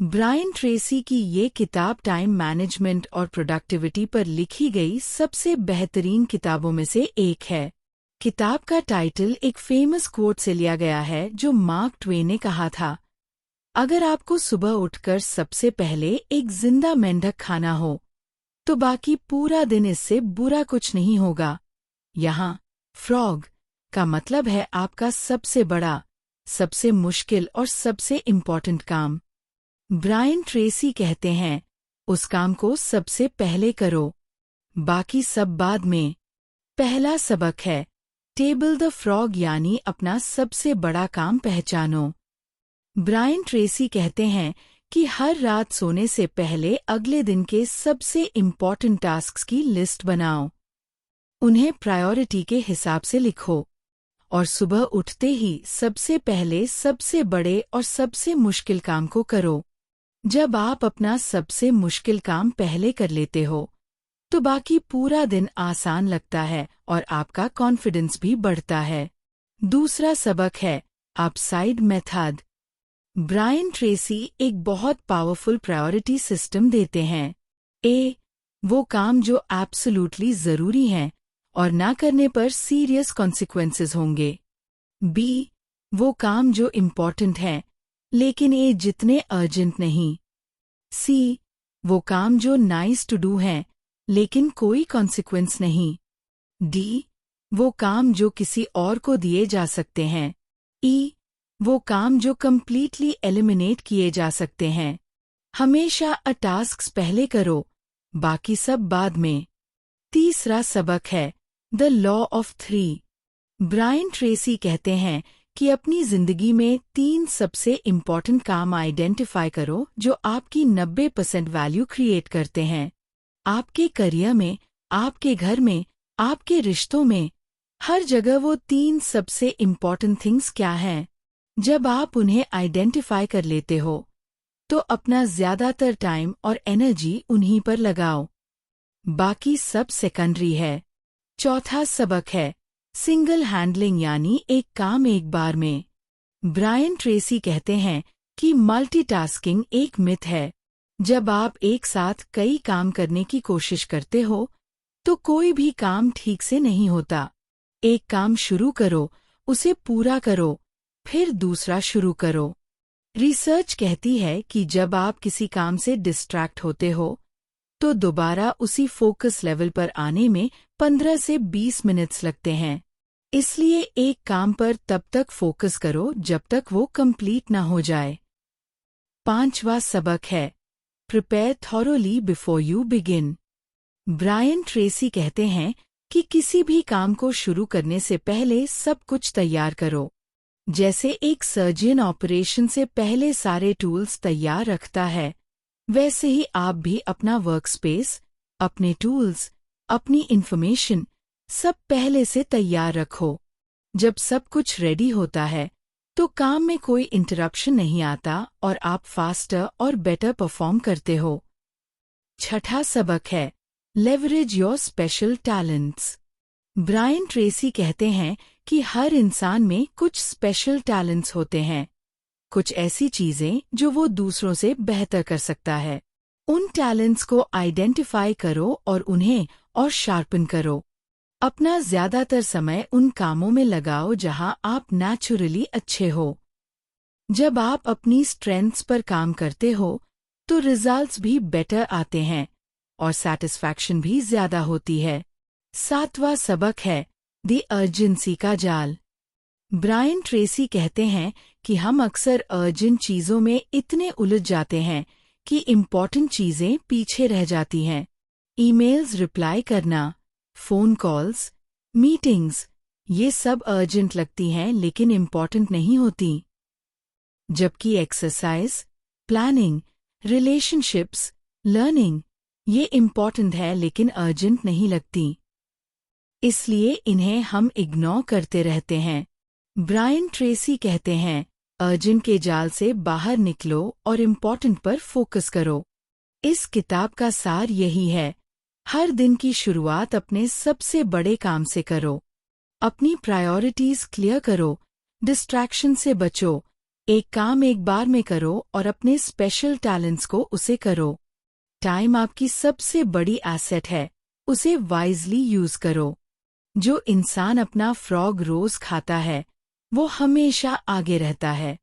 Brian Tracy की ये किताब टाइम मैनेजमेंट और प्रोडक्टिविटी पर लिखी गई सबसे बेहतरीन किताबों में से एक है। किताब का टाइटल एक फेमस कोट से लिया गया है जो मार्क ट्वेन ने कहा था, अगर आपको सुबह उठकर सबसे पहले एक जिंदा मेंढक खाना हो तो बाकी पूरा दिन इससे बुरा कुछ नहीं होगा। यहाँ फ्रॉग का मतलब है आपका सबसे बड़ा, सबसे मुश्किल और सबसे इम्पॉर्टेंट काम। ब्रायन ट्रेसी कहते हैं, उस काम को सबसे पहले करो, बाकी सब बाद में। पहला सबक है टेबल द फ्रॉग, यानी अपना सबसे बड़ा काम पहचानो। ब्रायन ट्रेसी कहते हैं कि हर रात सोने से पहले अगले दिन के सबसे इम्पॉर्टेंट टास्क्स की लिस्ट बनाओ, उन्हें प्रायोरिटी के हिसाब से लिखो और सुबह उठते ही सबसे पहले सबसे बड़े और सबसे मुश्किल काम को करो। जब आप अपना सबसे मुश्किल काम पहले कर लेते हो तो बाकी पूरा दिन आसान लगता है और आपका कॉन्फिडेंस भी बढ़ता है। दूसरा सबक है अपसाइड मेथड। ब्रायन ट्रेसी एक बहुत पावरफुल प्रायोरिटी सिस्टम देते हैं। ए, वो काम जो एब्सोल्युटली जरूरी हैं और ना करने पर सीरियस कॉन्सिक्वेंसेस होंगे। बी, वो काम जो इम्पॉर्टेंट हैं लेकिन ये जितने अर्जेंट नहीं। सी, वो काम जो नाइस टू डू हैं लेकिन कोई कॉन्सिक्वेंस नहीं। डी, वो काम जो किसी और को दिए जा सकते हैं। ई, वो काम जो कंप्लीटली एलिमिनेट किए जा सकते हैं। हमेशा टास्क्स पहले करो, बाकी सब बाद में। तीसरा सबक है the law of 3। Brian Tracy कहते हैं कि अपनी जिंदगी में 3 सबसे इम्पॉर्टेंट काम आइडेंटिफाई करो जो आपकी 90% वैल्यू क्रिएट करते हैं। आपके करियर में, आपके घर में, आपके रिश्तों में, हर जगह वो 3 सबसे इम्पॉर्टेंट थिंग्स क्या हैं। जब आप उन्हें आइडेंटिफाई कर लेते हो तो अपना ज्यादातर टाइम और एनर्जी उन्हीं पर लगाओ, बाकी सब सेकेंडरी है। चौथा सबक है सिंगल हैंडलिंग, यानी एक काम एक बार में। ब्रायन ट्रेसी कहते हैं कि मल्टीटास्किंग एक मिथ है। जब आप एक साथ कई काम करने की कोशिश करते हो तो कोई भी काम ठीक से नहीं होता। एक काम शुरू करो, उसे पूरा करो, फिर दूसरा शुरू करो। रिसर्च कहती है कि जब आप किसी काम से डिस्ट्रैक्ट होते हो तो दोबारा उसी फोकस लेवल पर आने में 15 से 20 मिनट्स लगते हैं। इसलिए एक काम पर तब तक फोकस करो जब तक वो कंप्लीट ना हो जाए। पांचवा सबक है prepare thoroughly before you begin. Brian Tracy कहते हैं कि किसी भी काम को शुरू करने से पहले सब कुछ तैयार करो। जैसे एक सर्जन ऑपरेशन से पहले सारे टूल्स तैयार रखता है, वैसे ही आप भी अपना वर्कस्पेस, अपने टूल्स, अपनी इंफॉर्मेशन सब पहले से तैयार रखो। जब सब कुछ रेडी होता है तो काम में कोई इंटरप्शन नहीं आता और आप फास्टर और बेटर परफॉर्म करते हो। छठा सबक है leverage your special talents. Brian Tracy कहते हैं कि हर इंसान में कुछ स्पेशल टैलेंट्स होते हैं, कुछ ऐसी चीजें जो वो दूसरों से बेहतर कर सकता है। उन टैलेंट्स को आइडेंटिफाई करो और उन्हें और शार्पन करो। अपना ज्यादातर समय उन कामों में लगाओ जहां आप नेचुरली अच्छे हो। जब आप अपनी स्ट्रेंथ्स पर काम करते हो तो रिजल्ट्स भी बेटर आते हैं और सैटिस्फैक्शन भी ज्यादा होती है। सातवां सबक है द अर्जेंसी का जाल। ब्रायन ट्रेसी कहते हैं कि हम अक्सर अर्जेंट चीजों में इतने उलझ जाते हैं कि इम्पॉर्टेंट चीजें पीछे रह जाती हैं। ईमेल्स रिप्लाई करना, फोन कॉल्स, मीटिंग्स, ये सब अर्जेंट लगती हैं लेकिन इम्पॉर्टेंट नहीं होती। जबकि एक्सरसाइज, प्लानिंग, रिलेशनशिप्स, लर्निंग, ये इम्पॉर्टेंट है लेकिन अर्जेंट नहीं लगती। इसलिए इन्हें हम इग्नोर करते रहते हैं। ब्रायन ट्रेसी कहते हैं अर्जेंट के जाल से बाहर निकलो और इम्पॉर्टेंट पर फोकस करो। इस किताब का सार यही है, हर दिन की शुरुआत अपने सबसे बड़े काम से करो। अपनी प्रायोरिटीज क्लियर करो, डिस्ट्रैक्शन से बचो एक काम एक बार में करो और अपने स्पेशल टैलेंट्स को उसे करो। टाइम आपकी सबसे बड़ी एसेट है, उसे वाइजली यूज करो। जो इंसान अपना फ्रॉग रोज खाता है, वो हमेशा आगे रहता है।